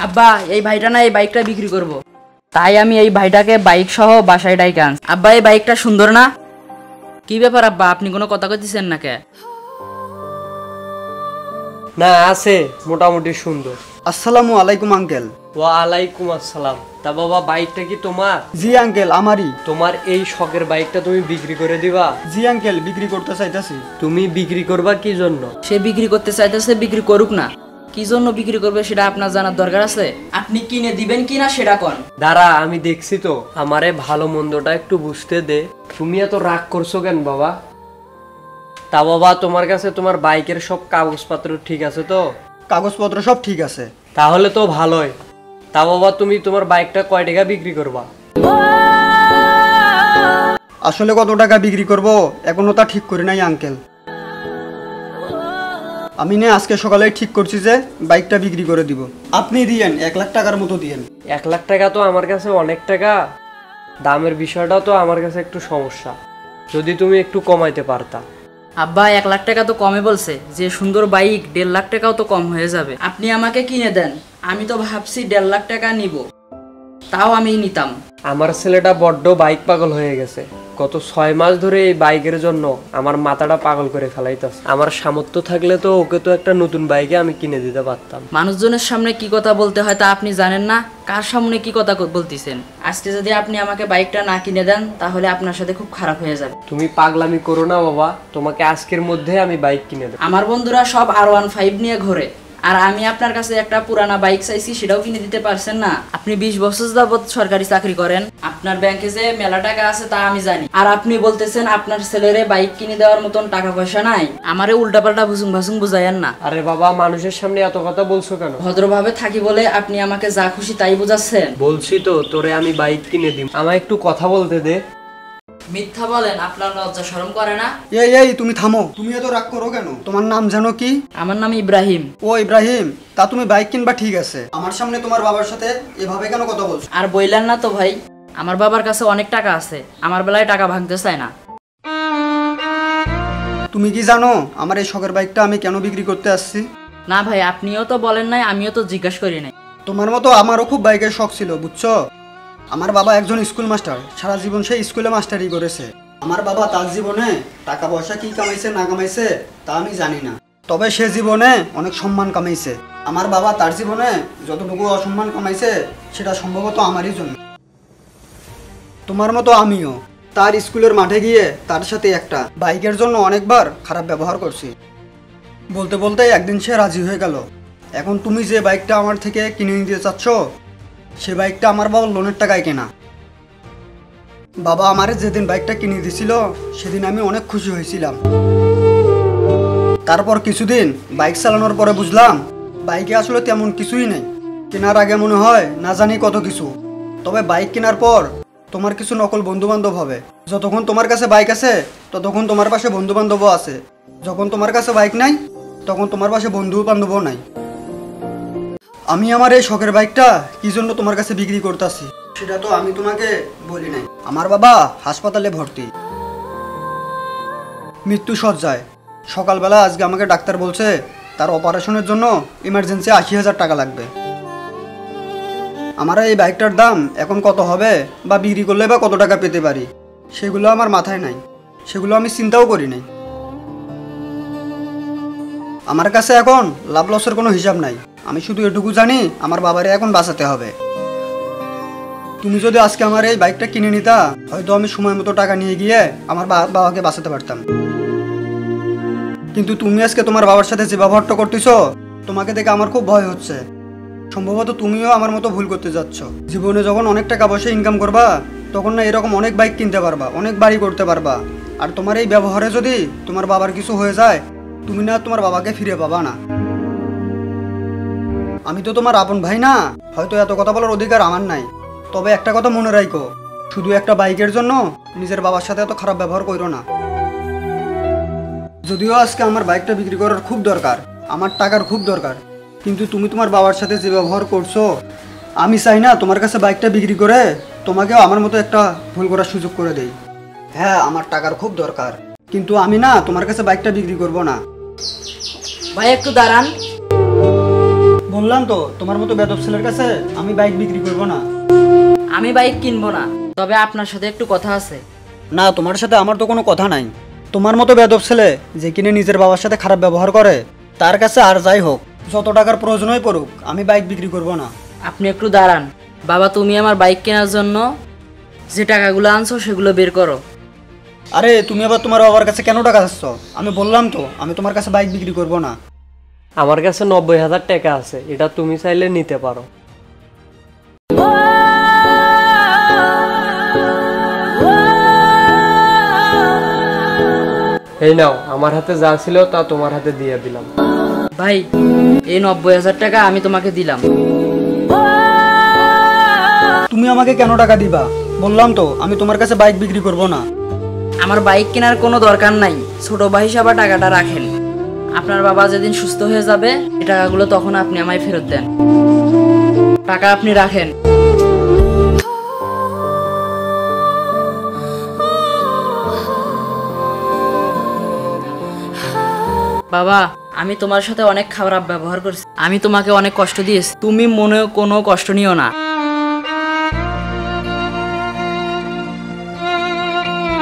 আব্বা এই ভাইটা না এই বাইকটা বিক্রি করব, তাই আমি এই ভাইটাকে বাইক সহ বাসায় ডাইকে আনছি। আব্বা এই বাইকটা সুন্দর না? কি ব্যাপার আব্বা, আপনি কোনো কথা কইতেছেন না কে? না আছে, মোটামুটি সুন্দর। আসসালামু আলাইকুম আঙ্কেল। ওয়ালাইকুম আসসালাম। তা বাবা বাইকটা কি তোমার? জি আঙ্কেল, আমারই। তোমার এই শখের বাইকটা তুমি বিক্রি করে দিবা? জি আঙ্কেল, বিক্রি করতে চাইতাছি। তুমি বিক্রি করবা কি জন্য? সে বিক্রি করতে চাইতেছে, বিক্রি করুক না। কি জন্য বিক্রি করবে সেটা আপনার জানার দরকার আছে? আপনি কিনে দিবেন কিনা সেটা কোন। দাঁড়া, আমি দেখছি তো, আমারে ভালো মন্দটা একটু বুঝতে দে। তুমি এত রাগ করছো কেন বাবা? তা বাবা তোমার কাছে তোমার বাইকের সব কাগজপত্র ঠিক আছে তো? কাগজপত্র সব ঠিক আছে। তাহলে তো ভালোই। তা বাবা তুমি তোমার বাইকটা কয় টাকা বিক্রি করবা? আসলে কত টাকা বিক্রি করব এখনো তা ঠিক করি নাই আঙ্কেল। আমি না আজকে সকালে ঠিক করছি যে বাইকটা বিক্রি করে দিব। আপনি দিয়েন 1 লাখ টাকার মতো দিয়েন। 1 লাখ টাকা তো আমার কাছে অনেক টাকা। দামের বিষয়টা তো আমার কাছে একটু সমস্যা, যদি তুমি একটু কমাইতে পারতা। আব্বা 1 লাখ টাকা তো কমে বলছে, যে সুন্দর বাইক 1.5 লাখ টাকাও তো কম হয়ে যাবে। আপনি আমাকে কিনে দেন, আমি তো ভাবছি 1.5 লাখ টাকা নিব, তাও আমি নিতাম। আমার ছেলেটা বড্ড বাইক পাগল হয়ে গেছে। গত 6 মাস ধরে এই বাইকের জন্য আমার মাথাটা পাগল করে ফেলাইতেছে। আমার সামর্থ্য থাকলে তো ওকে তো একটা নতুন বাইকে আমি কিনে দিতে পারতাম। মানুষজনের সামনে কি কথা বলতে হয় তা আপনি জানেন না? কার সামনে কি কথা বলতেছেন? আজকে যদি আপনি আমাকে বাইকটা না কিনে দেন তাহলে আপনার সাথে খুব খারাপ হয়ে যাবে। তুমি পাগলামি করো না বাবা, তোমাকে আজকের মধ্যে আমি বাইক কিনে দেব। আমার বন্ধুরা সব R15 নিয়ে ঘোরে, আর আমি আপনার কাছে একটা পুরানা বাইক চাইছি, সেটাও কিনে দিতে পারছেন না। আপনি 20 বছর যাবত সরকারি চাকরি করেন, আপনার ব্যাংকে যে মেলা টাকা আছে তা আমি জানি, আর আপনি বলতেছেন আপনার ছেলেরে বাইক কিনে দেওয়ার মতন টাকা পয়সা নাই। আমারে উল্টাপাল্টা ভুসুং ভাসুং বুঝাইয়েন না। আরে বাবা, মানুষের সামনে এত কথা বলছো কেন? ভদ্রভাবে থাকি বলে আপনি আমাকে যা খুশি তাই বুঝাচ্ছেন। বলছি তো তোরে আমি বাইক কিনে দিব, আমায় একটু কথা বলতে দে। মিথ্যা বলেন, আপনার লজ্জা শরম করে না? এই তুমি থামো। তুমি এত রাগ করো কেন? তোমার নাম জানো কি? আমার নাম ইব্রাহিম। ও ইব্রাহিম, তা তুমি বাইক কিনবা ঠিক আছে, আমার সামনে তোমার বাবার সাথে এভাবে কেন কথা বলছো? আর বইলেন না তো ভাই, আমার বাবার কাছে অনেক টাকা আছে, আমার বেলায় টাকা ভাঙতে চায় না। তুমি কি জানো আমার এই শখের বাইকটা আমি কেন বিক্রি করতে আসছি? না ভাই, আপনিও তো বলেন নাই, আমিও তো জিজ্ঞাসা করি নাই। তোমার মতো আমারও খুব বাইকের শখ ছিল, বুঝছো? আমার বাবা একজন স্কুল মাস্টার, সারা জীবন সেই স্কুলে মাস্টারি করেছে। আমার বাবা তার জীবনে টাকা পয়সা কি কামাইছে না কামাইছে তা আমি জানি না, তবে সে জীবনে অনেক সম্মান কামাইছে। আমার বাবা তার জীবনে যতটুকু অসম্মান কামাইছে সেটা সম্ভবত আমারই জন্য। তোমার মতো আমিও তার স্কুলের মাঠে গিয়ে তার সাথে একটা বাইকের জন্য অনেকবার খারাপ ব্যবহার করছি। বলতে বলতে একদিন সে রাজি হয়ে গেল। এখন তুমি যে বাইকটা আমার থেকে কিনে নিতে চাচ্ছ সে বাইকটা আমার বাবার লোনের টাকায় কেনা। বাবা আমারে যেদিন বাইকটা কিনে দিয়েছিল সেদিন আমি অনেক খুশি হয়েছিলাম। তারপর কিছুদিন বাইক চালানোর পরে বুঝলাম বাইকে আসলে তেমন কিছুই নেই। কেনার আগে মনে হয় না জানি কত কিছু, তবে বাইক কেনার পর তোমার কিছু নকল বন্ধু বান্ধব হবে। যতক্ষণ তোমার কাছে বাইক আছে ততক্ষণ তোমার পাশে বন্ধু বান্ধবও আছে, যখন তোমার কাছে বাইক নাই তখন তোমার পাশে বন্ধু বান্ধবও নাই। আমি আমার এই শখের বাইকটা কি জন্য তোমার কাছে বিক্রি করতেছি সেটা তো আমি তোমাকে বলি নাই। আমার বাবা হাসপাতালে ভর্তি, মৃত্যু সজ্জায়। সকালবেলা আজকে আমাকে ডাক্তার বলছে তার অপারেশনের জন্য ইমার্জেন্সি 80,000 টাকা লাগবে। আমার এই বাইকটার দাম এখন কত হবে বা বিক্রি করলে বা কত টাকা পেতে পারি সেগুলো আমার মাথায় নাই, সেগুলো আমি চিন্তাও করি নাই। আমার কাছে এখন লাভ লসের কোনো হিসাব নাই, আমি শুধু এটুকু জানি আমার বাবারে এখন বাঁচাতে হবে। তুমি যদি আজকে আমার এই বাইকটা কিনে নিতা হয়তো আমি সময় মতো টাকা নিয়ে গিয়ে আমার বাবাকে বাঁচাতে পারতাম, কিন্তু তুমি আজকে তোমার বাবার সাথে যে ব্যবহারটা করতেছো তোমাকে দেখে আমার খুব ভয় হচ্ছে। সম্ভবত তুমিও আমার মতো ভুল করতে যাচ্ছ। জীবনে যখন অনেক টাকা পয়সা ইনকাম করবা তখন না এরকম অনেক বাইক কিনতে পারবা, অনেক বাড়ি করতে পারবা, আর তোমার এই ব্যবহারে যদি তোমার বাবার কিছু হয়ে যায় তুমি না তোমার বাবাকে ফিরে পাবা না। আমি তো তোমার আপন ভাই না, হয়তো এত কথা বলার অধিকার আমার নাই, তবে একটা কথা মনে রাখো, শুধু একটা বাইকের জন্য নিজের বাবার সাথে এত খারাপ ব্যবহার করো না। যদিও আজকে আমার বাইকটা বিক্রি করার খুব দরকার, আমার টাকার খুব দরকার, কিন্তু তুমি তোমার বাবার সাথে যে ব্যবহার করছো আমি চাই না তোমার কাছে বাইকটা বিক্রি করে তোমাকেও আমার মতো একটা ভুল করার সুযোগ করে দেই। হ্যাঁ আমার টাকার খুব দরকার, কিন্তু আমি না তোমার কাছে বাইকটা বিক্রি করব না। ভাই একটু দাঁড়ান। বললাম তো তোমার মতো বেদব ছেলের কাছে আমি বাইক বিক্রি করব না। আমি বাইক কিনবো না, তবে আপনার সাথে একটু কথা আছে। না, তোমার সাথে আমার তো কোনো কথা নাই। তোমার মতো বেদব ছেলে যে কিনে নিজের বাবার সাথে খারাপ ব্যবহার করে, তার কাছে আর যাই হোক, যত টাকার প্রয়োজন হয় পড়ুক, আমি বাইক বিক্রি করব না। আপনি একটু দাঁড়ান। বাবা, তুমি আমার বাইক কেনার জন্য যে টাকাগুলো আনছো সেগুলো বের করো। আরে তুমি আবার তোমার বাবার কাছে কেন টাকা চাচ্ছ? আমি বললাম তো আমি তোমার কাছে বাইক বিক্রি করব না। আমার কাছে 90,000 টাকা আছে, এটা তুমি চাইলে নিতে পারো। এই নাও, আমার হাতে যা ছিল তা তোমার হাতে দিয়ে দিলাম। ভাই, এই 90,000 টাকা আমি তোমাকে দিলাম। তুমি আমাকে কেন টাকা দিবা? বললাম তো আমি তোমার কাছে বাইক বিক্রি করব না। আমার বাইক কেনার কোনো দরকার নাই, ছোট ভাই হিসাবে টাকাটা রাখেন। আপনার বাবা যেদিন সুস্থ হয়ে যাবে এই টাকাগুলো তখন আপনি আমায় ফেরত দেন। টাকা আপনি রাখেন। বাবা, আমি তোমার সাথে অনেক খারাপ ব্যবহার করছি, আমি তোমাকে অনেক কষ্ট দিয়েছি, তুমি মনে কোনো কষ্ট নিও না।